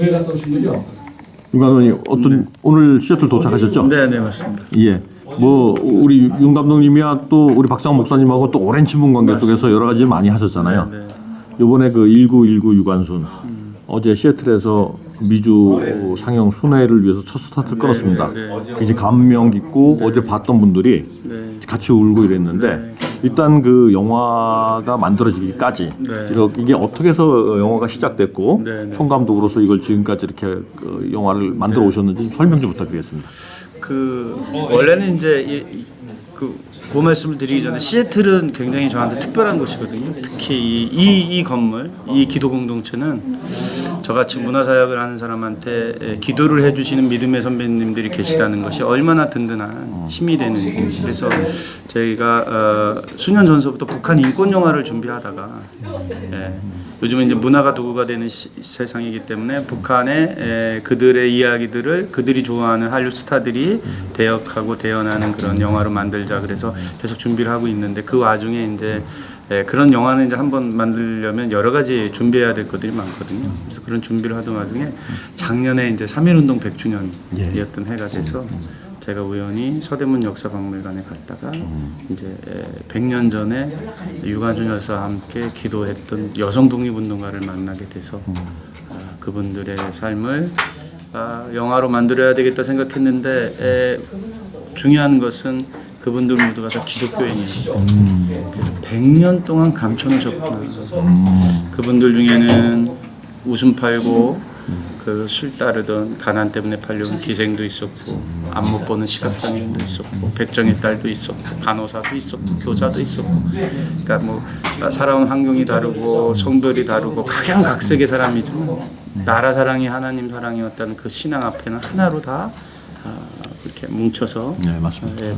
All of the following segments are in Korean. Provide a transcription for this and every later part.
교회 갔다 오신 거죠? 윤 감독님 오늘 시애틀 도착하셨죠? 네, 맞습니다. 예. 뭐 우리 윤 감독님이야 또 우리 박상원 목사님하고 또 오랜 친분 관계 속에서 여러 가지 많이 하셨잖아요. 네. 이번에 그 1919 유관순 어제 시애틀에서 미주 상영 순회를 위해서 첫 스타트를 끊었습니다. 굉장히 감명 깊고 어제 봤던 분들이 같이 울고 이랬는데 일단 그 영화가 만들어지기까지 이게 어떻게 해서 영화가 시작됐고 총감독으로서 이걸 지금까지 이렇게 그 영화를 만들어 오셨는지 설명 좀 부탁드리겠습니다. 원래는 이제 그 말씀을 드리기 전에 시애틀은 굉장히 저한테 특별한 곳이거든요. 특히 이 건물, 이 기도 공동체는 저같이 문화사역을 하는 사람한테 기도를 해주시는 믿음의 선배님들이 계시다는 것이 얼마나 든든한 힘이 되는지. 그래서 저희가 수년 전서부터 북한 인권 영화를 준비하다가 요즘은 이제 문화가 도구가 되는 세상이기 때문에 북한의 그들의 이야기들을 그들이 좋아하는 한류 스타들이 대역하고 대연하는 그런 영화로 만들자 그래서 계속 준비를 하고 있는데 그 와중에 이제 그런 영화는 이제 한번 만들려면 여러 가지 준비해야 될 것들이 많거든요. 그래서 그런 준비를 하던 와중에 작년에 이제 3.1운동 100주년이었던 해가 돼서 제가 우연히 서대문 역사박물관에 갔다가 이제 100년 전에 유관순 여사와 함께 기도했던 여성 독립운동가를 만나게 돼서 그분들의 삶을 영화로 만들어야 되겠다 생각했는데 중요한 것은 그분들 모두가 다 기독교인이었어요. 그래서 100년 동안 감춰놓으셨구나. 그분들 중에는 웃음 팔고 그 술 따르던 가난 때문에 팔려온 기생도 있었고 안 못 보는 시각장애인도 있었고 백정의 딸도 있었고 간호사도 있었고 교사도 있었고 그러니까 뭐 살아온 환경이 다르고 성별이 다르고 각양각색의 사람이지만 나라 사랑이 하나님 사랑이었다는 그 신앙 앞에는 하나로 다 이렇게 뭉쳐서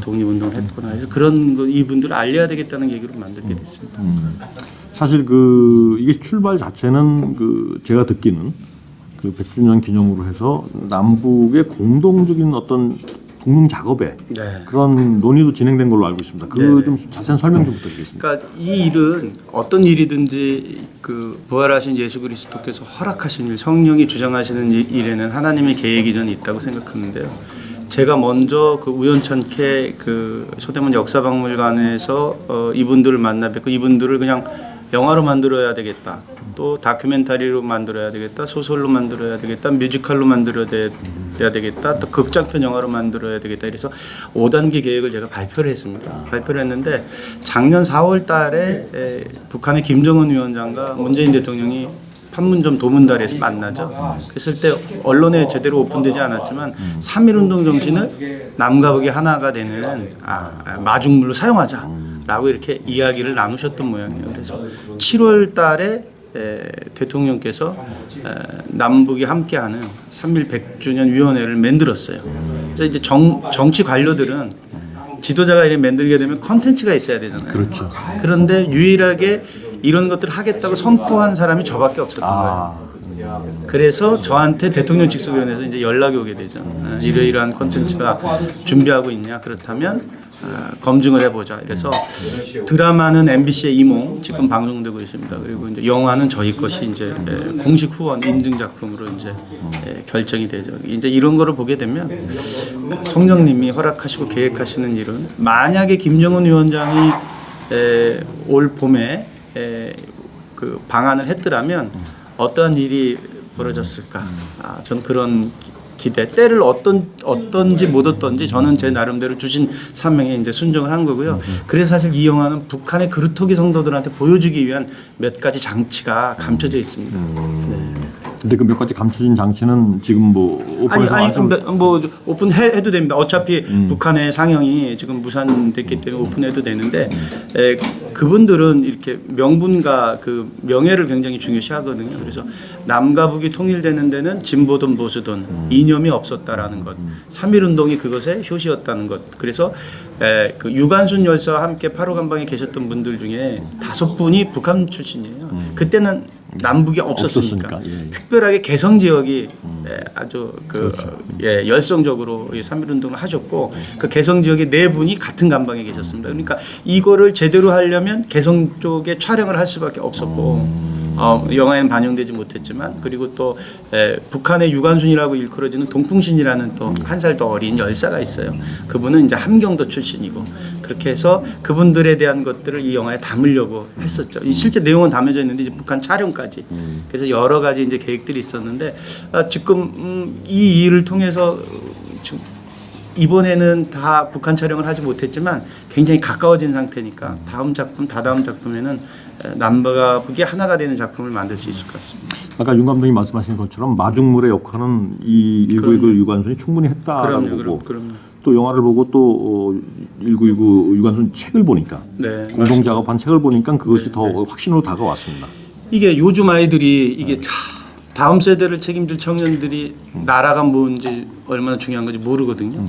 독립운동을 했구나. 그래서 그런 거 이분들을 알려야 되겠다는 얘기로 만들게 됐습니다. 사실 이게 출발 자체는 제가 듣기는 100주년 기념으로 해서 남북의 공동적인 어떤 공동 작업에 그런 논의도 진행된 걸로 알고 있습니다. 좀 자세한 설명 좀 부탁드리겠습니다. 그러니까 이 일은 어떤 일이든지 부활하신 예수 그리스도께서 허락하신 일, 성령이 주장하시는 일에는 하나님의 계획이 저는 있다고 생각하는데요. 제가 먼저 우연찮게 서대문 역사박물관에서 이분들을 만나 뵙고 이분들을 그냥 영화로 만들어야 되겠다. 또 다큐멘터리로 만들어야 되겠다. 소설로 만들어야 되겠다. 뮤지컬로 만들어야 되겠다. 또 극장편 영화로 만들어야 되겠다. 그래서 5단계 계획을 제가 발표를 했습니다. 발표를 했는데 작년 4월 달에 북한의 김정은 위원장과 문재인 대통령이 판문점 도문다리에서 만나죠. 그랬을 때 언론에 제대로 오픈되지 않았지만 3.1운동 정신을 남과 북이 하나가 되는 마중물로 사용하자라고 이렇게 이야기를 나누셨던 모양이에요. 그래서 7월 달에 대통령께서 남북이 함께하는 3.1 100주년 위원회를 만들었어요. 그래서 이제 정치 관료들은 지도자가 이렇게 만들게 되면 컨텐츠가 있어야 되잖아요. 그렇죠. 그런데 유일하게 이런 것들을 하겠다고 선포한 사람이 저밖에 없었던 거예요. 그래서 저한테 대통령 직속위원회에서 이제 연락이 오게 되죠. 이러이러한 콘텐츠가 준비하고 있냐. 그렇다면 검증을 해보자. 그래서 드라마는 MBC의 이몽 지금 방송되고 있습니다. 그리고 이제 영화는 저희 것이 이제 공식 후원 인증 작품으로 이제 결정이 되죠. 이제 이런 거를 보게 되면 성령님이 허락하시고 계획하시는 일은 만약에 김정은 위원장이 올 봄에 방한을 했더라면 어떠한 일이 벌어졌을까? 전 그런 기대, 때를 어떤지 못 얻던지 저는 제 나름대로 주신 사명에 이제 순종을 한 거고요. 그래서 사실 이 영화는 북한의 그루터기 성도들한테 보여주기 위한 몇 가지 장치가 감춰져 있습니다. 근데 그 몇 가지 감춰진 장치는 지금 오픈해서 오픈해도 됩니다. 어차피 북한의 상영이 지금 무산됐기 때문에 오픈해도 되는데 그분들은 이렇게 명분과 명예를 굉장히 중요시하거든요. 그래서 남과 북이 통일되는 데는 진보든 보수든 이념이 없었다라는 것, 3.1운동이 그것의 효시였다는 것. 그래서 유관순 열사와 함께 8호 감방에 계셨던 분들 중에 5분이 북한 출신이에요. 그때는 남북이 없었으니까. 특별하게 개성 지역이 아주 열성적으로 3.1운동을 하셨고 그 개성 지역의 4분이 같은 감방에 계셨습니다. 그러니까 이거를 제대로 하려면 개성 쪽에 촬영을 할 수밖에 없었고 영화에는 반영되지 못했지만 그리고 또 북한의 유관순이라고 일컬어지는 동풍신이라는 또 한 살 더 어린 열사가 있어요. 그분은 이제 함경도 출신이고 그렇게 해서 그분들에 대한 것들을 이 영화에 담으려고 했었죠. 실제 내용은 담겨져 있는데 이제 북한 촬영까지. 그래서 여러 가지 이제 계획들이 있었는데 지금 이 일을 통해서 지금 이번에는 다 북한 촬영을 하지 못했지만 굉장히 가까워진 상태니까 다음 작품, 다다음 작품에는 남북가 북이 하나가 되는 작품을 만들 수 있을 것 같습니다. 아까 윤 감독님 말씀하신 것처럼 마중물의 역할은 이 1919 유관순이 충분히 했다라고 보고 그럼요. 또 영화를 보고 또 1919 유관순 책을 보니까 네, 공동 작업한 책을 보니까 그것이 더 확신으로 다가왔습니다. 이게 요즘 아이들이 이게 다음 세대를 책임질 청년들이 나라가 뭔지 얼마나 중요한 건지 모르거든요.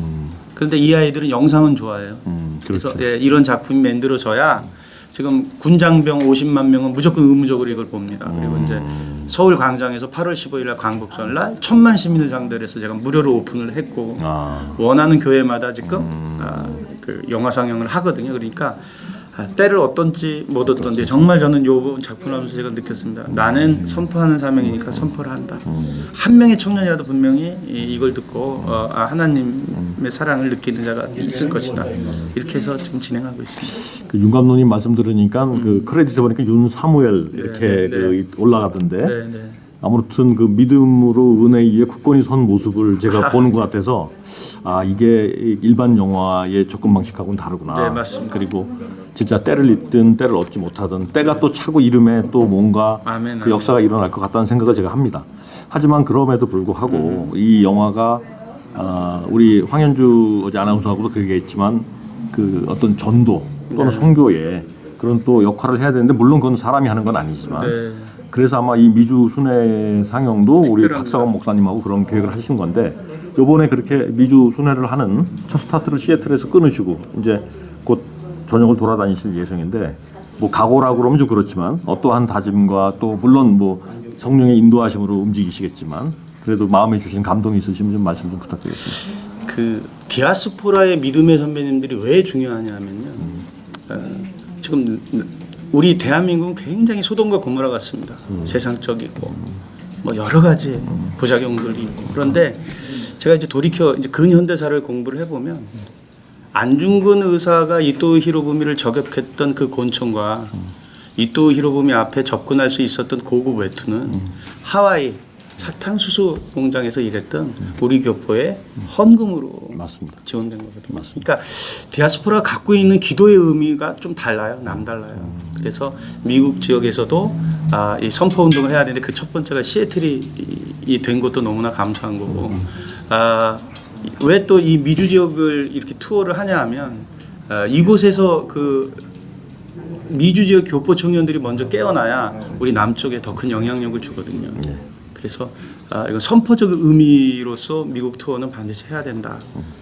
그런데 이 아이들은 영상은 좋아해요. 그렇죠. 그래서 이런 작품이 만들어져야 지금 군장병 50만 명은 무조건 의무적으로 이걸 봅니다. 그리고 이제 서울 광장에서 8월 15일 날 광복절 날 1,000만 시민을 상대로 해서 제가 무료로 오픈을 했고 원하는 교회마다 지금 그 영화 상영을 하거든요. 그러니까 때를 어떤지 못 어떤지 정말 저는 요 작품을 하면서 제가 느꼈습니다. 나는 선포하는 사명이니까 선포를 한다. 한 명의 청년이라도 분명히 이걸 듣고 하나님의 사랑을 느끼는 자가 있을 것이다. 이렇게 해서 지금 진행하고 있습니다. 그 윤 감독님 말씀 들으니까 그 크레딧에 보니까 윤 사무엘 이렇게 그 올라가던데 아무튼 그 믿음으로 은혜 위에 굳건히 선 모습을 제가 보는 것 같아서 이게 일반 영화의 접근 방식하고는 다르구나. 네, 맞습니다. 그리고 진짜 때를 잇든 때를 얻지 못하든 때가 또 차고 이름에 또 뭔가 아멘, 그 역사가 일어날 것 같다는 생각을 제가 합니다. 하지만 그럼에도 불구하고 이 영화가 우리 황현주 어제 아나운서하고도 그 얘기했지만 그 어떤 전도 또는 선교에 그런 또 역할을 해야 되는데 물론 그건 사람이 하는 건 아니지만 그래서 아마 이 미주 순회 상영도 우리 박사원 목사님하고 그런 계획을 하신 건데 요번에 그렇게 미주 순회를 하는 첫 스타트를 시애틀에서 끊으시고 이제 곧 전역을 돌아다니실 예정인데 뭐 각오라고 그러면 좀 그렇지만 어떠한 다짐과 또 물론 뭐 성령의 인도하심으로 움직이시겠지만 그래도 마음에 주신 감동이 있으시면 좀 말씀 좀 부탁드리겠습니다. 그 디아스포라의 믿음의 선배님들이 왜 중요하냐면요. 지금 우리 대한민국은 굉장히 소돔과 고모라 같습니다. 세상적이고 뭐 여러 가지 부작용들이 있고 그런데 제가 이제 돌이켜 이제 근현대사를 공부를 해보면 안중근 의사가 이토 히로부미를 저격했던 그 권총과 이토 히로부미 앞에 접근할 수 있었던 고급 외투는 하와이 사탕수수 공장에서 일했던 우리 교포의 헌금으로 맞습니다. 지원된 거거든요. 맞습니다. 그러니까 디아스포라가 갖고 있는 기도의 의미가 좀 달라요. 남달라요. 그래서 미국 지역에서도 이 선포 운동을 해야 되는데 그 첫 번째가 시애틀이 된 것도 너무나 감사한 거고 왜 또 이 미주 지역을 이렇게 투어를 하냐 하면 이곳에서 그 미주 지역 교포 청년들이 먼저 깨어나야 우리 남쪽에 더 큰 영향력을 주거든요. 그래서 이건 선포적 의미로서 미국 투어는 반드시 해야 된다.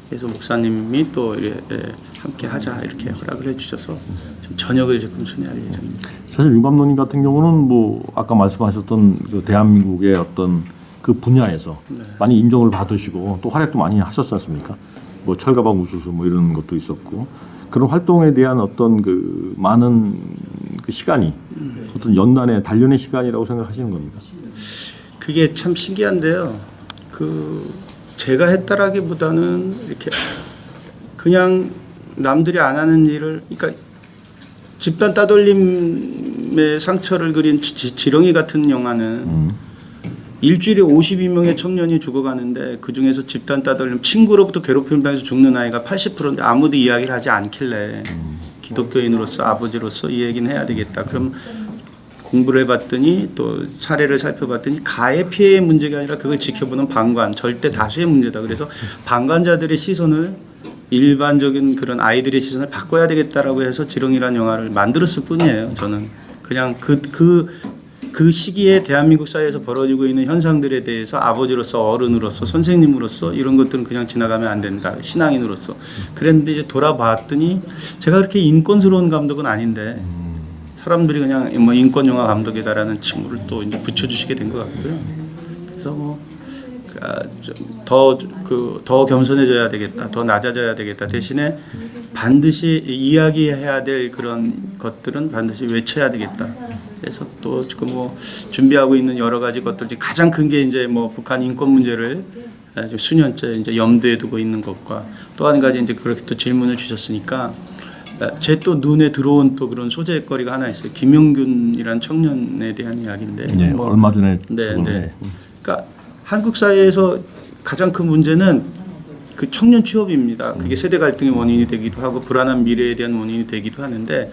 그래서 목사님이 또 함께 하자 이렇게 허락을 해주셔서 좀 저녁을 조금 순회할 예정입니다. 사실 윤 감독님 같은 경우는 뭐 아까 말씀하셨던 그 대한민국의 어떤 그 분야에서 많이 인정을 받으시고 또 활약도 많이 하셨지 않습니까? 뭐 철가방 우수수 뭐 이런 것도 있었고 그런 활동에 대한 어떤 그 많은 그 시간이 어떤 연단의 단련의 시간이라고 생각하시는 겁니까? 그게 참 신기한데요. 제가 했다라기보다는 이렇게 그냥 남들이 안 하는 일을 그러니까 집단 따돌림의 상처를 그린 지렁이 같은 영화는 일주일에 52명의 청년이 죽어가는데 그중에서 집단 따돌림 친구로부터 괴롭힘을 당해서 죽는 아이가 80%인데 아무도 이야기를 하지 않길래 기독교인으로서 아버지로서 이 얘기는 해야 되겠다. 그럼 공부를 해봤더니 또 사례를 살펴봤더니 가해 피해의 문제가 아니라 그걸 지켜보는 방관, 절대 다수의 문제다. 그래서 방관자들의 시선을 일반적인 그런 아이들의 시선을 바꿔야 되겠다라고 해서 지렁이라는 영화를 만들었을 뿐이에요. 저는 그냥 그 시기에 대한민국 사회에서 벌어지고 있는 현상들에 대해서 아버지로서 어른으로서 선생님으로서 이런 것들은 그냥 지나가면 안 된다. 신앙인으로서. 그랬는데 이제 돌아봤더니 제가 그렇게 인권스러운 감독은 아닌데 사람들이 그냥 뭐 인권 영화 감독이다라는 칭호를 또 이제 붙여주시게 된 것 같고요. 그래서 뭐 더 겸손해져야 되겠다, 더 낮아져야 되겠다. 대신에 반드시 이야기해야 될 그런 것들은 반드시 외쳐야 되겠다. 그래서 또 지금 뭐 준비하고 있는 여러 가지 것들 중 가장 큰 게 이제 뭐 북한 인권 문제를 아주 수년째 이제 염두에 두고 있는 것과 또 한 가지 이제 그렇게 또 질문을 주셨으니까 제 또 눈에 들어온 또 그런 소재거리가 하나 있어요. 김용균이라는 청년에 대한 이야기인데. 네, 뭐, 얼마 전에. 네. 그러니까 한국 사회에서 가장 큰 문제는 그 청년 취업입니다. 그게 세대 갈등의 원인이 되기도 하고 불안한 미래에 대한 원인이 되기도 하는데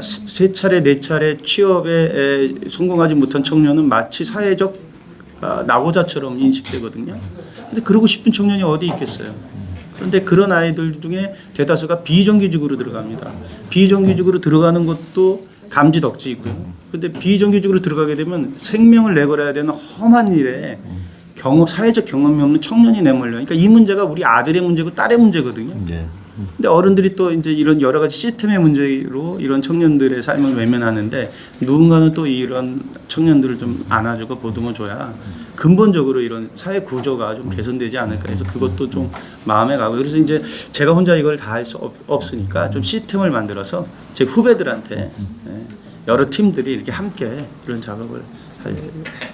세 차례 네 차례 취업에 성공하지 못한 청년은 마치 사회적 낙오자처럼 인식되거든요. 근데 그러고 싶은 청년이 어디 있겠어요. 그런데 그런 아이들 중에 대다수가 비정규직으로 들어갑니다. 비정규직으로 들어가는 것도 감지덕지이고요. 근데 비정규직으로 들어가게 되면 생명을 내걸어야 되는 험한 일에 사회적 경험이 없는 청년이 내몰려요. 그러니까 이 문제가 우리 아들의 문제고 딸의 문제거든요. 네. 근데 어른들이 또 이제 이런 여러 가지 시스템의 문제로 이런 청년들의 삶을 외면하는데 누군가는 또 이런 청년들을 좀 안아주고 보듬어줘야 근본적으로 이런 사회 구조가 좀 개선되지 않을까 해서 그것도 좀 마음에 가고 그래서 이제 제가 혼자 이걸 다 할 수 없으니까 좀 시스템을 만들어서 제 후배들한테 여러 팀들이 이렇게 함께 이런 작업을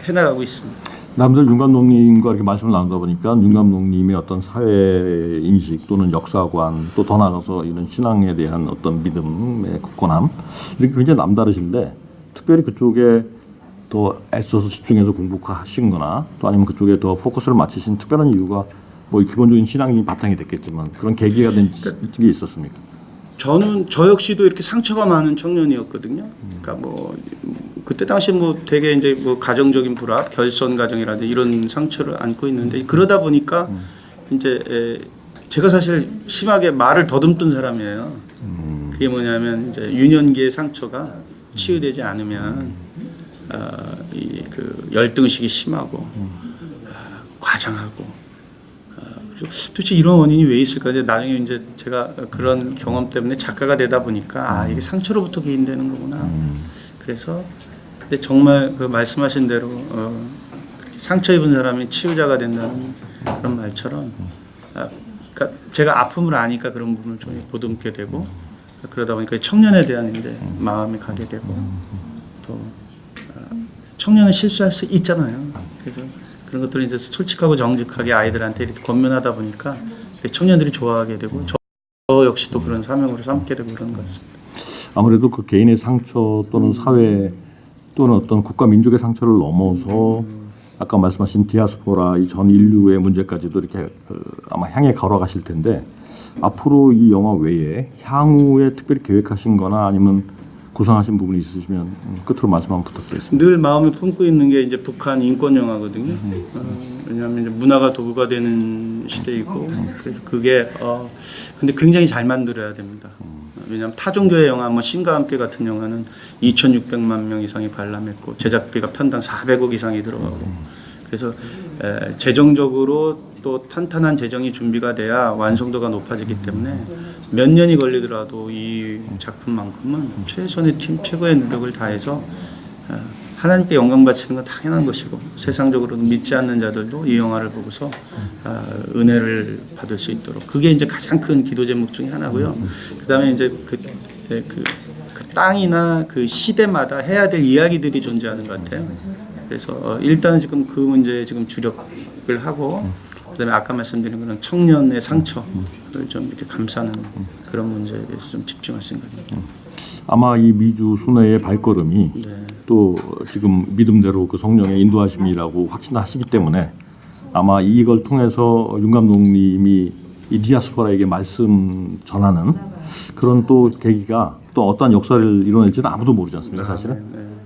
해나가고 있습니다. 남들 윤 감독님과 이렇게 말씀을 나누다 보니까 윤 감독님의 어떤 사회 인식 또는 역사관 또 더 나아가서 이런 신앙에 대한 어떤 믿음의 굳건함 이렇게 굉장히 남다르신데 특별히 그쪽에 더 애써서 집중해서 공부하신 거나 또 아니면 그쪽에 더 포커스를 맞추신 특별한 이유가 뭐 기본적인 신앙이 바탕이 됐겠지만 그런 계기가 된 게 있었습니까? 저는 저 역시도 이렇게 상처가 많은 청년이었거든요. 그러니까 뭐 그때 당시 뭐 되게 이제 뭐 가정적인 불합, 결선 가정이라든지 이런 상처를 안고 있는데 그러다 보니까 이제 제가 사실 심하게 말을 더듬던 사람이에요. 그게 뭐냐면 이제 유년기의 상처가 치유되지 않으면 이 그 열등의식이 심하고 과장하고 도대체 이런 원인이 왜 있을까? 이제 나중에 이제 제가 그런 경험 때문에 작가가 되다 보니까 이게 상처로부터 기인되는 거구나. 그래서 근데 정말 그 말씀하신 대로 상처 입은 사람이 치유자가 된다는 그런 말처럼 그러니까 제가 아픔을 아니까 그런 부분을 좀 보듬게 되고 그러다 보니까 청년에 대한 이제 마음이 가게 되고 또 청년은 실수할 수 있잖아요. 그래서 그런 것들을 이제 솔직하고 정직하게 아이들한테 이렇게 권면하다 보니까 청년들이 좋아하게 되고 저 역시 또 그런 사명으로 삼게 되고 그런 것 같습니다. 아무래도 그 개인의 상처 또는 사회 또는 어떤 국가 민족의 상처를 넘어서 아까 말씀하신 디아스포라 이 전 인류의 문제까지도 이렇게 아마 향해 걸어가실 텐데 앞으로 이 영화 외에 향후에 특별히 계획하신 거나 아니면 구상하신 부분이 있으시면 끝으로 말씀 한번 부탁드리겠습니다. 늘 마음에 품고 있는 게 이제 북한 인권 영화거든요. 왜냐하면 이제 문화가 도구가 되는 시대이고 그래서 그게 근데 굉장히 잘 만들어야 됩니다. 왜냐하면 타종교의 영화 뭐 신과 함께 같은 영화는 2,600만 명 이상이 관람했고 제작비가 편당 400억 이상이 들어가고 그래서 재정적으로 또 탄탄한 재정이 준비가 돼야 완성도가 높아지기 때문에 몇 년이 걸리더라도 이 작품만큼은 최선의 팀 최고의 노력을 다해서 하나님께 영광 바치는 건 당연한 것이고 세상적으로는 믿지 않는 자들도 이 영화를 보고서 은혜를 받을 수 있도록 그게 이제 가장 큰 기도 제목 중에 하나고요. 그다음에 이제 그 땅이나 그 시대마다 해야 될 이야기들이 존재하는 것 같아요. 그래서 일단은 지금 그 문제에 지금 주력을 하고 그다음에 아까 말씀드린 그런 청년의 상처를 좀 이렇게 감싸는 그런 문제에 대해서 좀 집중할 생각입니다. 아마 이 미주 순회의 발걸음이 또 지금 믿음대로 그 성령의 인도하심이라고 확신하시기 때문에 아마 이걸 통해서 윤 감독님이 이 디아스포라에게 말씀 전하는 그런 또 계기가 또 어떠한 역사를 이뤄낼지는 아무도 모르지 않습니까 사실은.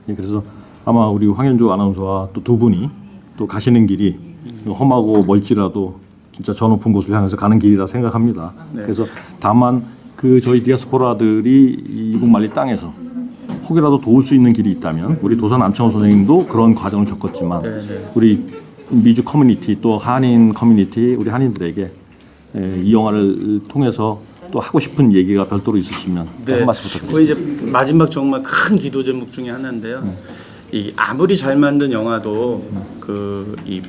그래서 아마 우리 황현조 아나운서와 또 두 분이 또 가시는 길이 험하고 멀지라도 진짜 저 높은 곳을 향해서 가는 길이라 생각합니다. 그래서 다만 그 저희 디아스포라들이 이국 말리 땅에서 혹이라도 도울 수 있는 길이 있다면 우리 도산 안창호 선생님도 그런 과정을 겪었지만 우리 미주 커뮤니티 또 한인 커뮤니티 우리 한인들에게 이 영화를 통해서 또 하고 싶은 얘기가 별도로 있으시면 한 말씀 부탁드립니다. 이제 마지막 정말 큰 기도 제목 중에 하나인데요. 이 아무리 잘 만든 영화도 이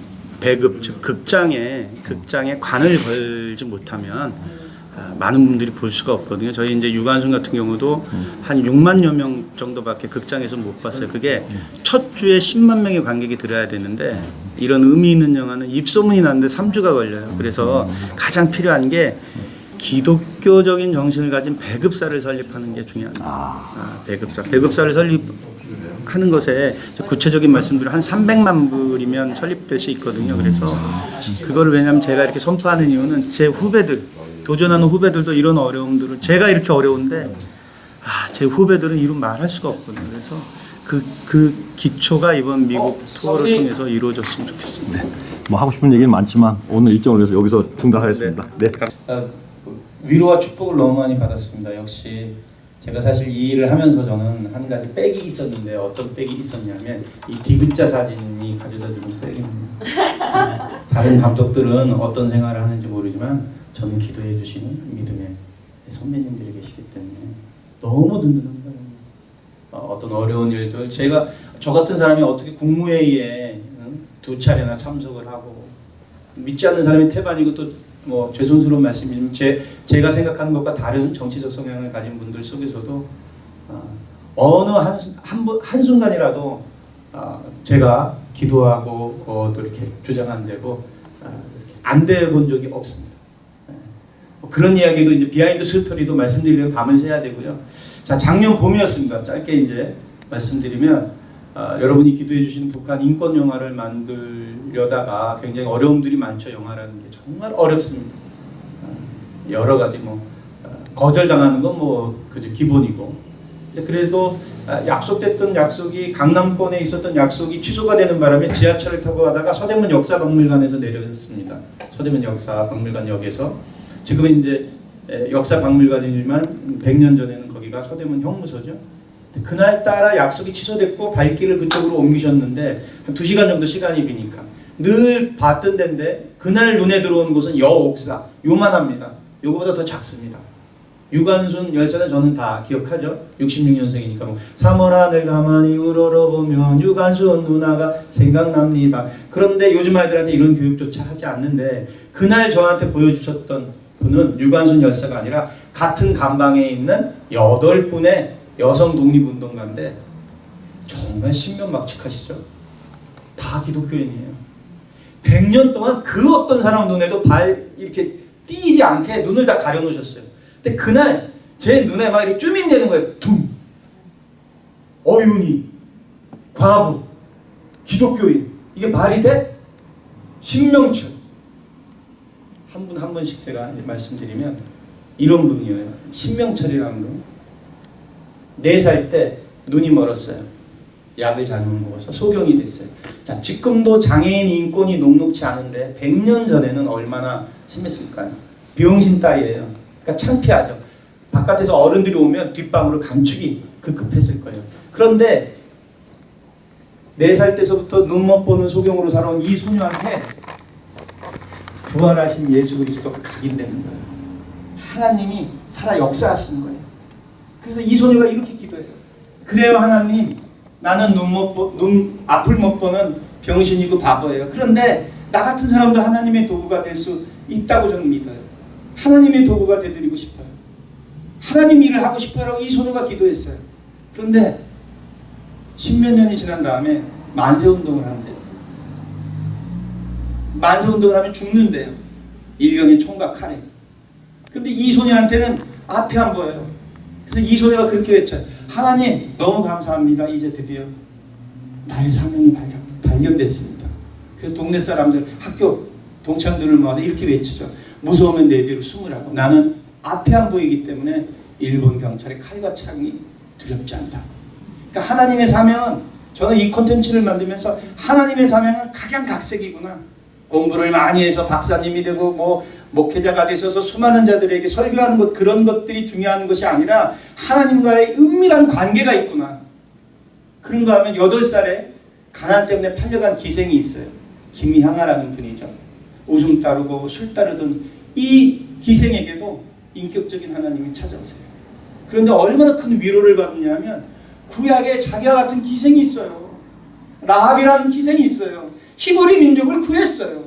배급 즉 극장에 관을 걸지 못하면 많은 분들이 볼 수가 없거든요. 저희 이제 유관순 같은 경우도 한 6만여 명 정도밖에 극장에서 못 봤어요. 그게 첫 주에 10만 명의 관객이 들어야 되는데 이런 의미 있는 영화는 입소문이 났는데 3주가 걸려요. 그래서 가장 필요한 게 기독교적인 정신을 가진 배급사를 설립하는 게 중요합니다. 배급사를 설립하는 것에 구체적인 말씀들을 한 300만 불이면 설립될 수 있거든요. 그래서 그거를 왜냐하면 제가 이렇게 선포하는 이유는 제 후배들 도전하는 후배들도 이런 어려움들을 제가 이렇게 어려운데 제 후배들은 이런 말할 수가 없거든요. 그래서 그 기초가 이번 미국 투어를 통해서 이루어졌으면 좋겠습니다. 뭐 하고 싶은 얘기는 많지만 오늘 일정을 위해서 여기서 중단하겠습니다. 네. 위로와 축복을 너무 많이 받았습니다. 역시 제가 사실 이 일을 하면서 저는 한 가지 백이 있었는데 어떤 백이 있었냐면 이 디귿자 사진이 가져다 주는 백입니다. 다른 감독들은 어떤 생활을 하는지 모르지만 저는 기도해 주시는 믿음의 선배님들이 계시기 때문에 너무 든든합니다. 어떤 어려운 일들 저 같은 사람이 어떻게 국무회의에 2차례나 참석을 하고 믿지 않는 사람이 태반이고 또 뭐 죄송스러운 말씀이지만 제가 생각하는 것과 다른 정치적 성향을 가진 분들 속에서도 어느 한순간이라도 제가 기도하고 또 이렇게 주장한 대로 안 돼 본 적이 없습니다. 그런 이야기도 이제 비하인드 스토리도 말씀드리면 밤을 새야 되고요. 자, 작년 봄이었습니다. 짧게 이제 말씀드리면 여러분이 기도해 주시는 북한 인권 영화를 만들려다가 굉장히 어려움들이 많죠. 영화라는 게 정말 어렵습니다. 여러 가지 거절당하는 건 그저 기본이고 그래도 약속됐던 약속이 강남권에 있었던 약속이 취소가 되는 바람에 지하철을 타고 가다가 서대문 역사박물관에서 내렸습니다. 서대문 역사박물관역에서 지금은 이제 역사박물관이지만 100년 전에는 거기가 서대문 형무소죠. 그날따라 약속이 취소됐고 발길을 그쪽으로 옮기셨는데 한 2시간 정도 시간이 비니까 늘 봤던 데인데 그날 눈에 들어온 곳은 여옥사 요만합니다. 요거보다 더 작습니다. 유관순 열사는 저는 다 기억하죠. 66년생이니까 3월 하늘 가만히 우러러보면 유관순 누나가 생각납니다. 그런데 요즘 아이들한테 이런 교육조차 하지 않는데 그날 저한테 보여주셨던 분은 유관순 열사가 아니라 같은 감방에 있는 8분의 여성 독립운동가인데 정말 신면막측하시죠. 다 기독교인이에요. 100년 동안 그 어떤 사람 눈에도 이렇게 띄지 않게 눈을 다 가려놓으셨어요. 근데 그날 제 눈에 막 이렇게 쭈민대는 거예요. 둥. 어윤이, 과부, 기독교인. 이게 말이 돼? 신명철. 한 분 한 분씩 제가 말씀드리면 이런 분이에요. 신명철이라는 분. 4살 때 눈이 멀었어요. 약을 잘못 먹어서 소경이 됐어요. 자, 지금도 장애인 인권이 녹록치 않은데 100년 전에는 얼마나 심했을까요? 병신 딸이에요. 그러니까 창피하죠. 바깥에서 어른들이 오면 뒷방으로 감추기 급했을 거예요. 그런데 4살 때서부터 눈 못 보는 소경으로 살아온 이 소녀한테 부활하신 예수 그리스도가 각인되는 거예요. 하나님이 살아 역사하시는 거예요. 그래서 이 소녀가 이렇게 기도해요. 그래요 하나님, 나는 눈 앞을 못 보는 병신이고 바보예요. 그런데 나 같은 사람도 하나님의 도구가 될 수 있다고 저는 믿어요. 하나님의 도구가 되드리고 싶어요. 하나님 일을 하고 싶어요라고 이 소녀가 기도했어요. 그런데 10몇 년이 지난 다음에 만세운동을 한대요. 만세운동을 하면 죽는데요. 일경의 총과 칼에. 그런데 이 소녀한테는 앞이 안 보여요. 그래서 이 소녀가 그렇게 외쳐요. 하나님 너무 감사합니다. 이제 드디어 나의 사명이 발견됐습니다. 그래서 동네 사람들 학교 동창들을 모아서 이렇게 외치죠. 무서우면 내 뒤로 숨으라고. 나는 앞이 안 보이기 때문에 일본 경찰의 칼과 창이 두렵지 않다. 그러니까 하나님의 사명은 저는 이 콘텐츠를 만들면서 하나님의 사명은 각양각색이구나. 공부를 많이 해서 박사님이 되고 목회자가 되셔서 수많은 자들에게 설교하는 것 그런 것들이 중요한 것이 아니라 하나님과의 은밀한 관계가 있구나. 그런가 하면 8살에 가난 때문에 팔려간 기생이 있어요. 김향아라는 분이죠. 오줌 따르고 술 따르던 이 기생에게도 인격적인 하나님이 찾아오세요. 그런데 얼마나 큰 위로를 받느냐면 구약에 자기와 같은 기생이 있어요. 라합이라는 기생이 있어요. 히브리 민족을 구했어요.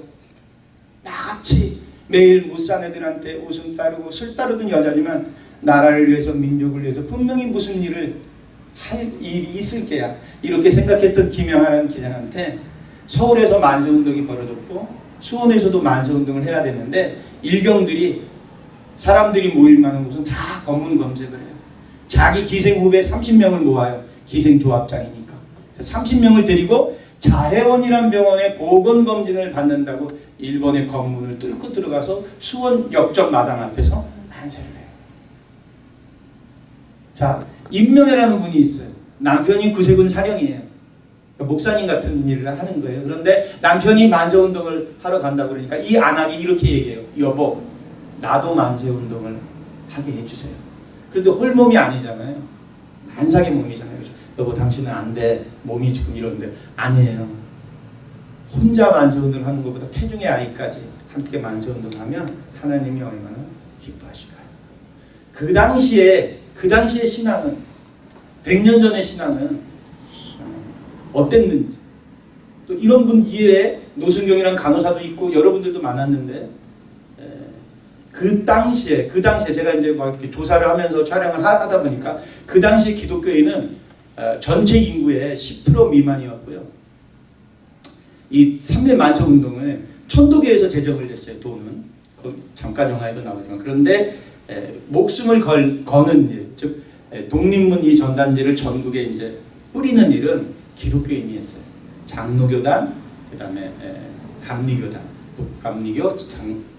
나같이 매일 무쌍 애들한테 웃음 따르고 술 따르던 여자지만 나라를 위해서 민족을 위해서 분명히 무슨 일을 할 일이 있을 게야. 이렇게 생각했던 김영하는 기자한테 서울에서 만세운동이 벌어졌고 수원에서도 만세운동을 해야 되는데 일경들이 사람들이 모일 만한 곳은 다 검문 검색을 해요. 자기 기생 후배 30명을 모아요. 기생조합장이니까. 30명을 데리고 자해원이란 병원에 보건검진을 받는다고 일본의 검문을 뚫고 들어가서 수원 역적 마당 앞에서 만세를 해요. 자, 임명회라는 분이 있어요. 남편이 구세군 사령이에요. 그러니까 목사님 같은 일을 하는 거예요. 그런데 남편이 만세운동을 하러 간다 그러니까 이 안악이 이렇게 얘기해요. 여보, 나도 만세운동을 하게 해주세요. 그런데 홀몸이 아니잖아요. 만삭의 몸이잖아요. 여보, 당신은 안 돼. 몸이 지금 이런데. 아니에요. 혼자 만세운동을 하는 것보다 태중의 아이까지 함께 만세운동을 하면 하나님이 얼마나 기뻐하실까요? 그 당시에 신앙은 100년 전의 신앙은 어땠는지 또 이런 분 이외에 노순경이란 간호사도 있고 여러분들도 많았는데 그 당시에 제가 이제 막 이렇게 조사를 하면서 촬영을 하다 보니까 그 당시 기독교인은 전체 인구의 10% 미만이었고요. 이 3일 만세운동을 천도교에서 제정을 했어요. 돈은 잠깐 영화에도 나오지만 그런데 목숨을 거는 일, 즉 독립문 이 전단지를 전국에 이제 뿌리는 일은 기독교인이 했어요. 장로교단, 그다음에 감리교단, 북감리교,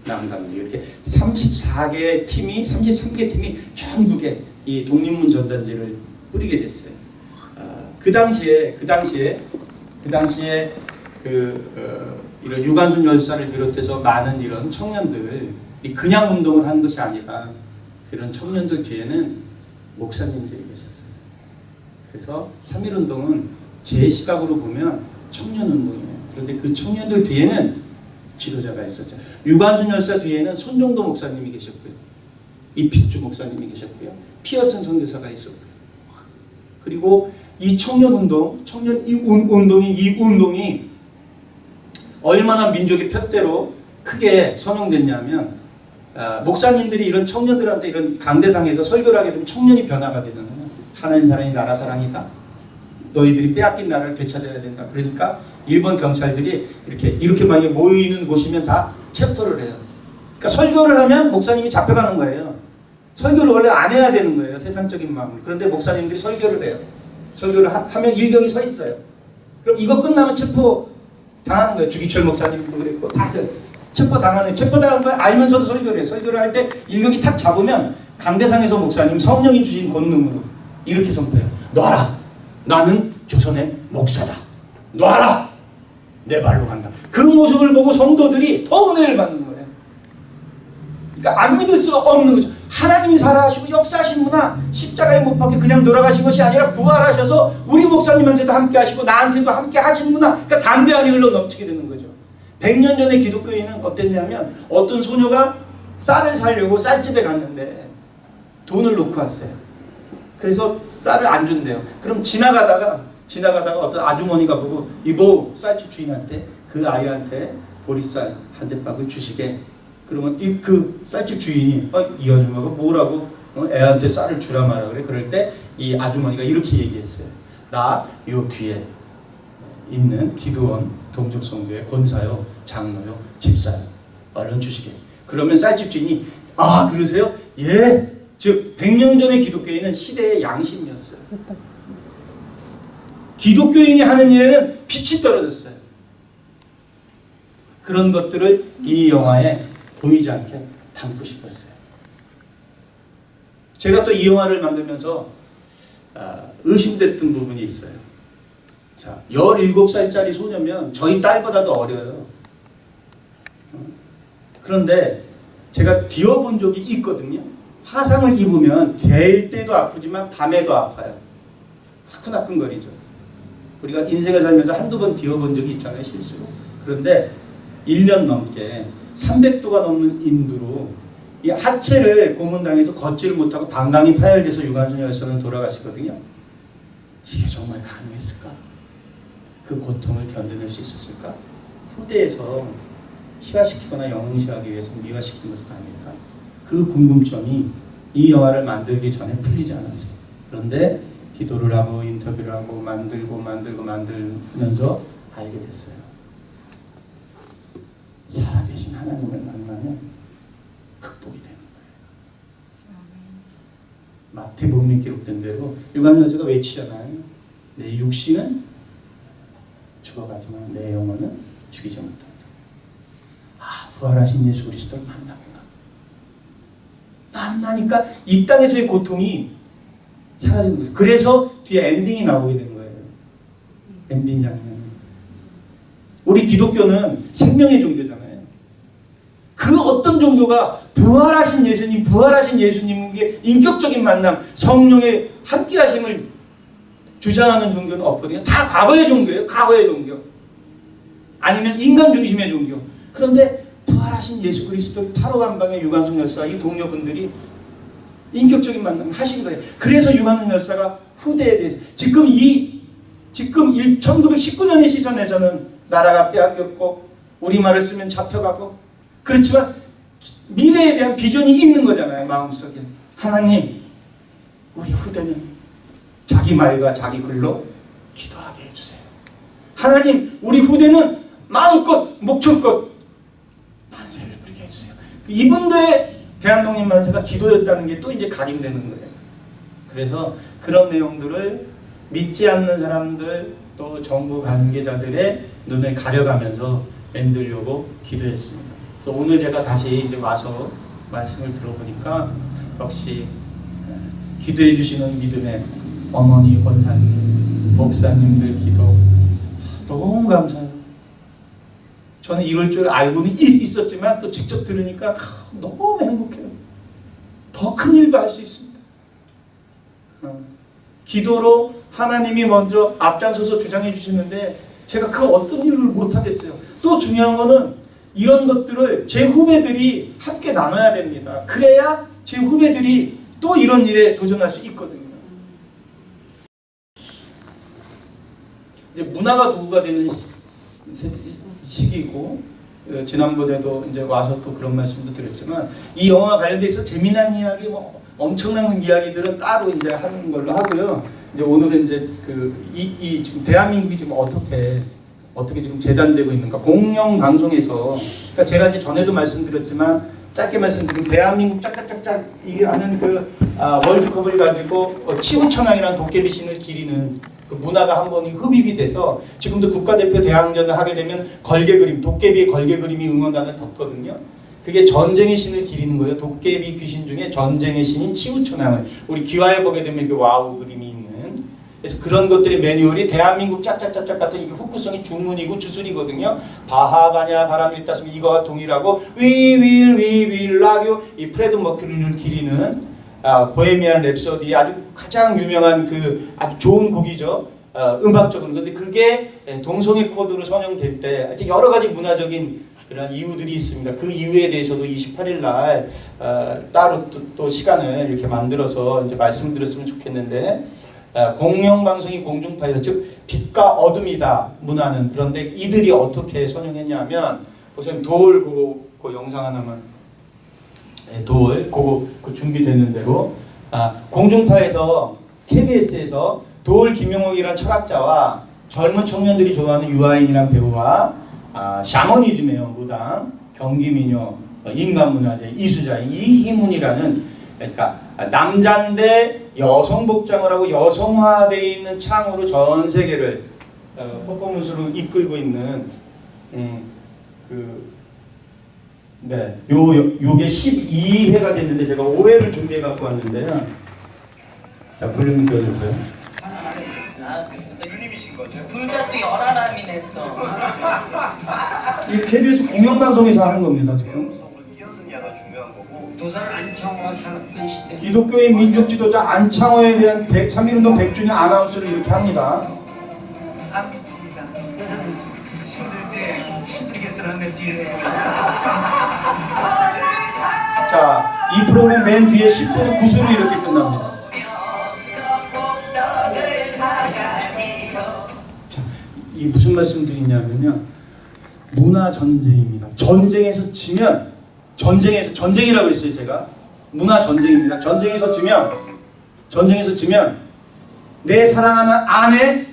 남감리교 이렇게 34개 팀이 전국에 이 독립문 전단지를 뿌리게 됐어요. 그 당시에 이런 유관순 열사를 비롯해서 많은 이런 청년들 그냥 운동을 한 것이 아니라 그런 청년들 뒤에는 목사님들이 계셨어요. 그래서 3.1운동은 제 시각으로 보면 청년운동이에요. 그런데 그 청년들 뒤에는 지도자가 있었죠. 유관순 열사 뒤에는 손정도 목사님이 계셨고요. 이필주 목사님이 계셨고요. 피어슨 선교사가 있었고요. 그리고 이 청년운동, 이 운동이 얼마나 민족의 푯대로 크게 선용됐냐면 목사님들이 이런 청년들한테 이런 강대상에서 설교를 하게 되면 청년이 변화가 되잖아요. 하나님 사랑이 나라 사랑이다. 너희들이 빼앗긴 나라를 되찾아야 된다. 그러니까 일본 경찰들이 이렇게 많이 모이는 곳이면 다 체포를 해요. 그러니까 설교를 하면 목사님이 잡혀가는 거예요. 설교를 원래 안 해야 되는 거예요. 세상적인 마음을. 그런데 목사님들이 설교를 해요. 설교를 하면 일경이 서 있어요. 그럼 이거 끝나면 체포 당하는 거예요. 주기철 목사님도 그랬고 다들 체포 당하는 거 알면서도 설교를 해요. 설교를 할 때 일경이 탁 잡으면 강대상에서 목사님 성령이 주신 권능으로 이렇게 선포해요. 놔라. 나는 조선의 목사다. 놔라. 내 발로 간다. 그 모습을 보고 성도들이 더 은혜를 받는 거예요. 그러니까 안 믿을 수가 없는 거죠. 하나님이 살아하시고 역사하시는구나. 십자가에 못 박혀 그냥 돌아가신 것이 아니라 부활하셔서 우리 목사님한테도 함께 하시고 나한테도 함께 하시는구나. 그러니까 담대함이 흘러 넘치게 되는 거죠. 100년 전의 기독교인은 어땠냐면 어떤 소녀가 쌀을 사려고 쌀집에 갔는데 돈을 놓고 왔어요. 그래서 쌀을 안 준대요. 그럼 지나가다가 어떤 아주머니가 보고 이보 쌀집 주인한테 그 아이한테 보리쌀 한 대박을 주시게. 그러면 그 쌀집 주인이 이 아줌마가 뭐라고 애한테 쌀을 주라 말아 그래. 그럴 때 이 아주머니가 이렇게 얘기했어요. 나 요 뒤에 있는 기도원 동족성교회 권사요, 장로요, 집사요. 얼른 주시게. 그러면 쌀집 주인이 아 그러세요? 예. 즉 100년 전의 기독교인은 시대의 양심이었어요. 기독교인이 하는 일에는 빛이 떨어졌어요. 그런 것들을 이 영화에 보이지 않게 담고 싶었어요. 제가 또 이 영화를 만들면서 의심됐던 부분이 있어요. 자, 17살짜리 소녀면 저희 딸보다도 어려요. 그런데 제가 비워본 적이 있거든요. 화상을 입으면 될 때도 아프지만 밤에도 아파요. 화끈화끈거리죠. 우리가 인생을 살면서 한두 번 비워본 적이 있잖아요, 실수로. 그런데 1년 넘게 300도가 넘는 인두로 이 하체를 고문당해서 걷지를 못하고 방광이 파열돼서 유관순 열사는 돌아가시거든요. 이게 정말 가능했을까? 그 고통을 견뎌낼 수 있었을까? 후대에서 희화시키거나 영웅시하기 위해서 미화시킨 것은 아닐까. 그 궁금점이 이 영화를 만들기 전에 풀리지 않았어요. 그런데 기도를 하고 인터뷰를 하고 만들면서 알게 됐어요. 살아계신 하나님을 만나면 극복이 되는 거예요. 마태복음에 기록된 대로 유관여자가 외치잖아요. 내 육신은 죽어가지만 내 영혼은 죽이지 못한다. 아, 부활하신 예수 그리스도를 만나니까 이 땅에서의 고통이 사라지는 거죠. 그래서 뒤에 엔딩이 나오게 된 거예요. 엔딩 장면. 우리 기독교는 생명의 종교잖아요. 그 어떤 종교가 부활하신 예수님께 인격적인 만남, 성령의 함께하심을 주장하는 종교는 없거든요. 다 과거의 종교예요. 과거의 종교. 아니면 인간 중심의 종교. 그런데 부활하신 예수 그리스도 8호 간방의 유관순 열사 이 동료분들이 인격적인 만남을 하신 거예요. 그래서 유관순 열사가 후대에 대해서 지금 1919년의 시선에서는 나라가 빼앗겼고 우리말을 쓰면 잡혀가고 그렇지만 미래에 대한 비전이 있는 거잖아요. 마음속에. 하나님, 우리 후대는 자기 말과 자기 글로 기도하게 해주세요. 하나님, 우리 후대는 마음껏 목청껏 만세를 부리게 해주세요. 이분들의 대한독립 만세가 기도였다는 게 또 이제 각인되는 거예요. 그래서 그런 내용들을 믿지 않는 사람들 또 정부 관계자들의 눈을 가려가면서 만들려고 기도했습니다. 그래서 오늘 제가 다시 이제 와서 말씀을 들어보니까 역시 기도해 주시는 믿음의 어머니, 권사님, 목사님들 기도 너무 감사해요. 저는 이럴 줄 알고는 있었지만 또 직접 들으니까 너무 행복해요. 더 큰 일도 할 수 있습니다. 기도로 하나님이 먼저 앞장서서 주장해 주시는데 제가 그 어떤 일을 못하겠어요. 또 중요한 거는 이런 것들을 제 후배들이 함께 나눠야 됩니다. 그래야 제 후배들이 또 이런 일에 도전할 수 있거든요. 이제 문화가 도구가 되는 시기고 지난번에도 이제 와서 또 그런 말씀도 드렸지만 이 영화 관련돼서 재미난 이야기 뭐 엄청난 이야기들은 따로 이제 하는 걸로 하고요. 이제 오늘은 이제 이 지금 대한민국이 지금 어떻게 지금 재단되고 있는가 공영 방송에서 그러니까 제가 이제 전에도 말씀드렸지만 짧게 말씀드리면 대한민국 짝짝짝짝 이게 하는 월드컵을 가지고 치우천왕이라는 도깨비 신을 기리는 그 문화가 한 번이 흡입이 돼서 지금도 국가대표 대항전을 하게 되면 걸개 그림, 도깨비의 걸개 그림이 응원단을 덮거든요. 그게 전쟁의 신을 기리는 거예요. 도깨비 귀신 중에 전쟁의 신인 치우천왕을 우리 귀화에 보게 되면 그 와우 그림이 있는. 그래서 그런 것들의 매뉴얼이 대한민국 짝짝짝짝 같은 이게 후쿠성이 주문이고 주술이거든요. 바하바냐 바람이 있다시면 이거와 동일하고 We will rock you 이 프레드 머큐리를 기리는 보헤미안 랩소디 아주 가장 유명한 그 아주 좋은 곡이죠. 음악적으로. 근데 그게 동성애 코드로 선정될 때 여러 가지 문화적인 그런 이유들이 있습니다. 그 이유에 대해서도 28일 날 따로 또 시간을 이렇게 만들어서 이제 말씀드렸으면 좋겠는데 공영방송이 공중파예요. 즉 빛과 어둠이다 문화는. 그런데 이들이 어떻게 선정했냐면 우선 도울 그 영상 하나만 도울 그거 준비되는 대로 공중파에서 KBS에서 도울 김용옥이라는 철학자와 젊은 청년들이 좋아하는 유아인이라는 배우와 샤머니즘이에요. 무당, 경기민요, 인간문화재, 이수자 이희문이라는 그러니까 남자인데 여성 복장을 하고 여성화되어 있는 창으로 전 세계를 퍼포먼스로 이끌고 있는 요게 12회가 됐는데 제가 5회를 준비해 갖고 왔는데요. 자, 볼륨 켜주세요. 누님이신 거죠? 불같은 열아람이네 또. 이 KBS 공영방송에서 하는 겁니다 지금. 뛰어드냐가 중요한 거고. 도산 안창호가 살았던 시대. 기독교의 민족 지도자 안창호에 대한 3.1운동 100주년 아나운스를 이렇게 합니다. 안 미칩니다. 힘들지? 힘들게 들었네 뒤에서. 자, 이 프로그램 맨 뒤에 10분 구슬로 이렇게 끝납니다. 자, 이 무슨 말씀 드리냐면요. 문화 전쟁입니다. 전쟁에서 지면 전쟁이라고 그랬어요 제가. 문화 전쟁입니다. 전쟁에서 지면 내 사랑하는 아내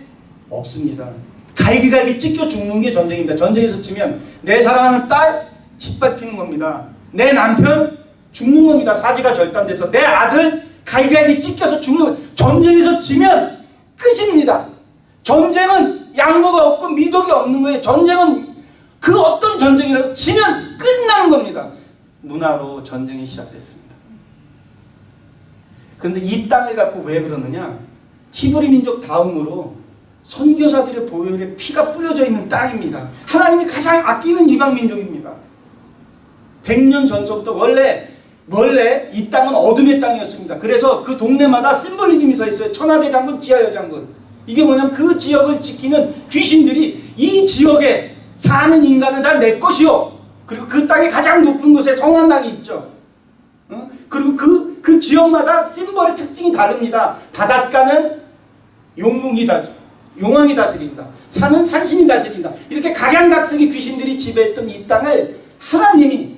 없습니다. 갈기갈기 찢겨 죽는 게 전쟁입니다. 전쟁에서 지면 내 사랑하는 딸 짓밟히는 겁니다. 내 남편 죽는 겁니다. 사지가 절단돼서 내 아들 갈기갈기 찢겨서 죽는 겁니다. 전쟁에서 지면 끝입니다. 전쟁은 양보가 없고 미덕이 없는 거예요. 전쟁은 그 어떤 전쟁이라도 지면 끝나는 겁니다. 문화로 전쟁이 시작됐습니다. 그런데 이 땅을 갖고 왜 그러느냐? 히브리 민족 다음으로 선교사들의 보혈에 피가 뿌려져 있는 땅입니다. 하나님이 가장 아끼는 이방 민족입니다. 100년 전서부터 원래 이 땅은 어둠의 땅이었습니다. 그래서 그 동네마다 심볼리즘이 서 있어요. 천하대장군, 지하여장군. 이게 뭐냐면 그 지역을 지키는 귀신들이 이 지역에 사는 인간은 다 내 것이요. 그리고 그 땅의 가장 높은 곳에 성한당이 있죠. 그리고 그 지역마다 심벌의 특징이 다릅니다. 바닷가는 용왕이 다스린다. 산은 산신이 다스린다. 이렇게 각양각색의 귀신들이 지배했던 이 땅을 하나님이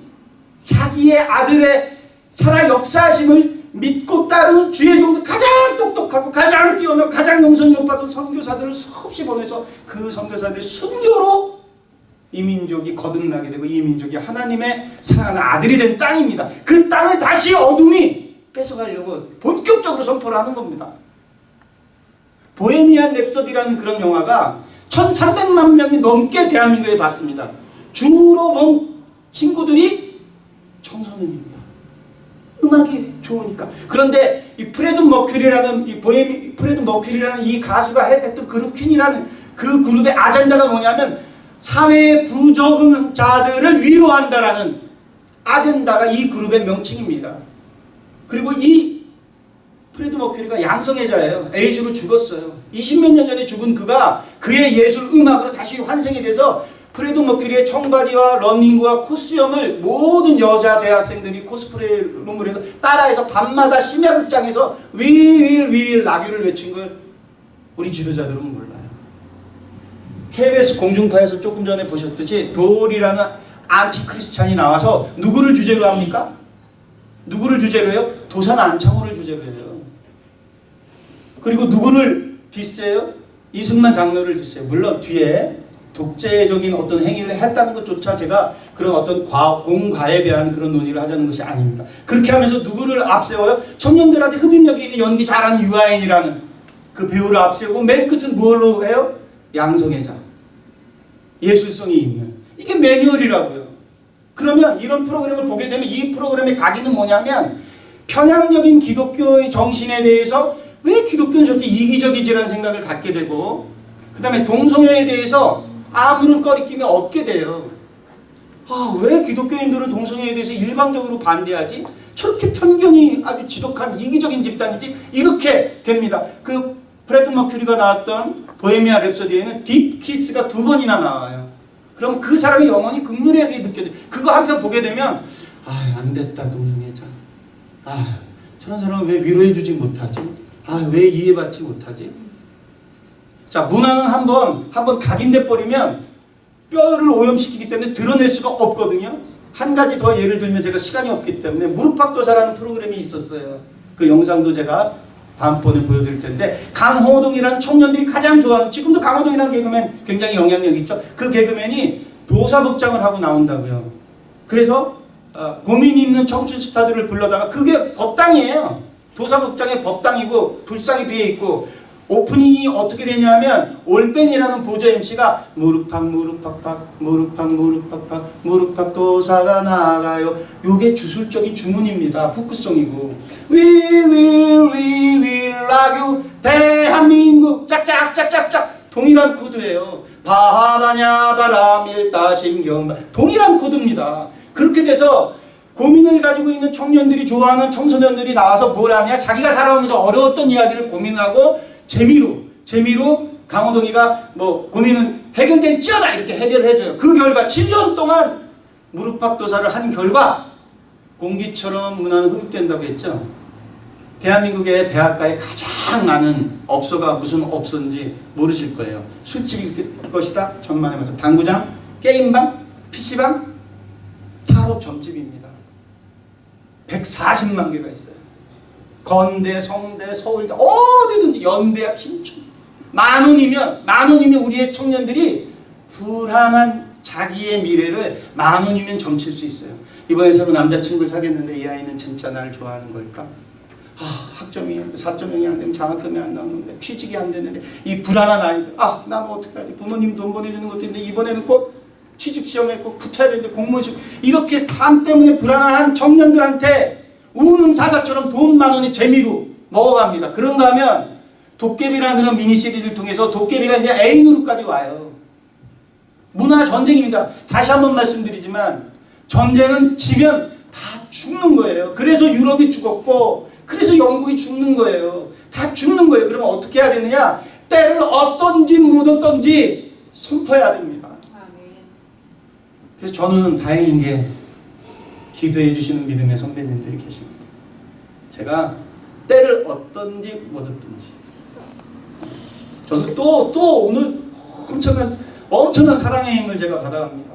자기의 아들의 살아 역사하심을 믿고 따르는 주의 종들 가장 똑똑하고 가장 뛰어나고 가장 영성이 높아진 선교사들을 수없이 보내서 그 선교사들의 순교로 이 민족이 거듭나게 되고 이 민족이 하나님의 사랑하는 아들이 된 땅입니다. 그 땅을 다시 어둠이 뺏어가려고 본격적으로 선포를 하는 겁니다. 보헤미안 랩소디라는 그런 영화가 1300만 명이 넘게 대한민국에 봤습니다. 주로 본 친구들이 청소년입니다. 음악이 좋으니까. 그런데 이 프레드 머큐리라는 이 가수가 했던 그룹 퀸이라는 그 그룹의 아젠다가 뭐냐면 사회의 부적응자들을 위로한다라는 아젠다가 이 그룹의 명칭입니다. 그리고 이 프레드 머큐리가 양성애자예요. 에이즈로 죽었어요. 20몇 년 전에 죽은 그가 그의 예술 음악으로 다시 환생이 돼서 프레드 머큐리의 청바지와 러닝과 코스염을 모든 여자 대학생들이 코스프레 룸을 해서 따라해서 밤마다 심야극장에서 위윌 나귀를 외친 걸 우리 지도자들은 몰라요. KBS 공중파에서 조금 전에 보셨듯이 돌이라는 안티크리스찬이 나와서 누구를 주제로 합니까? 누구를 주제로 해요? 도산 안창호를 주제로 해요. 그리고 누구를 디스해요? 이승만 장로를 디스해요. 물론 뒤에 독재적인 어떤 행위를 했다는 것조차 제가 그런 어떤 공과에 대한 그런 논의를 하자는 것이 아닙니다. 그렇게 하면서 누구를 앞세워요? 청년들한테 흡입력이 있는 연기 잘하는 유아인이라는 그 배우를 앞세우고 맨 끝은 무엇로 해요? 양성애자. 예술성이 있는. 이게 매뉴얼이라고요. 그러면 이런 프로그램을 보게 되면 이 프로그램의 각인은 뭐냐면 편향적인 기독교의 정신에 대해서 왜 기독교는 저렇게 이기적이지라는 생각을 갖게 되고 그 다음에 동성애에 대해서 아무런 꺼리낌이 없게 돼요. 왜 기독교인들은 동성애에 대해서 일방적으로 반대하지? 저렇게 편견이 아주 지독한 이기적인 집단이지? 이렇게 됩니다. 그 프레드 머큐리가 나왔던 보헤미안 랩소디에는 딥 키스가 2번이나 나와요. 그럼 그 사람이 영혼이 극렬하게 느껴져요. 그거 한 편 보게 되면 안 됐다 동성애자. 저런 사람은 왜 위로해주지 못하지? 왜 이해받지 못하지? 자, 문화는 한번 각인돼 버리면 뼈를 오염시키기 때문에 드러낼 수가 없거든요. 한 가지 더 예를 들면 제가 시간이 없기 때문에 무릎팍도사라는 프로그램이 있었어요. 그 영상도 제가 다음번에 보여드릴 텐데 강호동이라는 청년들이 가장 좋아하는 지금도 강호동이라는 개그맨 굉장히 영향력 있죠. 그 개그맨이 도사복장을 하고 나온다고요. 그래서 고민 있는 청춘 스타들을 불러다가 그게 법당이에요. 도사복장의 법당이고 불상이 뒤에 있고 오프닝이 어떻게 되냐면 올빼니라는 보조 MC가 무릎팍 도사가 나가요. 요게 주술적인 주문입니다. 후크송이고 We will love you 대한민국 짝짝짝짝짝 동일한 코드예요. 바다냐 바람일다 심경 동일한 코드입니다. 그렇게 돼서 고민을 가지고 있는 청년들이 좋아하는 청소년들이 나와서 뭘 하냐 자기가 살아오면서 어려웠던 이야기를 고민하고 재미로 강호동이가 고민은 해결될지어다 이렇게 해결을 해줘요. 그 결과 7년 동안 무릎팍도사를 한 결과 공기처럼 문화는 흡입된다고 했죠. 대한민국의 대학가에 가장 많은 업소가 무슨 업소인지 모르실 거예요. 술집일 것이다. 천만의 말씀. 당구장, 게임방, PC방, 타로 점집입니다. 140만 개가 있어요. 건대, 성대, 서울대, 어디든 연대야, 진천. 만 원이면 우리의 청년들이 불안한 자기의 미래를 만 원이면 점칠 수 있어요. 이번에 새로 남자친구를 사귀었는데 이 아이는 진짜 나를 좋아하는 걸까? 학점이 4.0이 안 되면 장학금이 안 나오는데 취직이 안 되는데 이 불안한 아이들, 나는 어떻게 하지? 부모님 돈 보내주는 것도 있는데 이번에는 꼭 취직 시험에 꼭 붙어야 되는데 공무원 시험, 이렇게 삶 때문에 불안한 청년들한테 우는 사자처럼 돈 만 원이 재미로 먹어갑니다. 그런가 하면 도깨비라는 그런 미니 시리즈를 통해서 도깨비가 이제 A그룹까지 와요. 문화 전쟁입니다. 다시 한번 말씀드리지만 전쟁은 지면 다 죽는 거예요. 그래서 유럽이 죽었고 그래서 영국이 죽는 거예요. 다 죽는 거예요. 그러면 어떻게 해야 되느냐? 때를 얻든지 묻었든지 선포해야 됩니다. 그래서 저는 다행인 게 기도해 주시는 믿음의 선배님들이 계십니다. 제가 때를 얻든지 묻었든지 저는 또 오늘 엄청난 사랑의 힘을 제가 받아갑니다.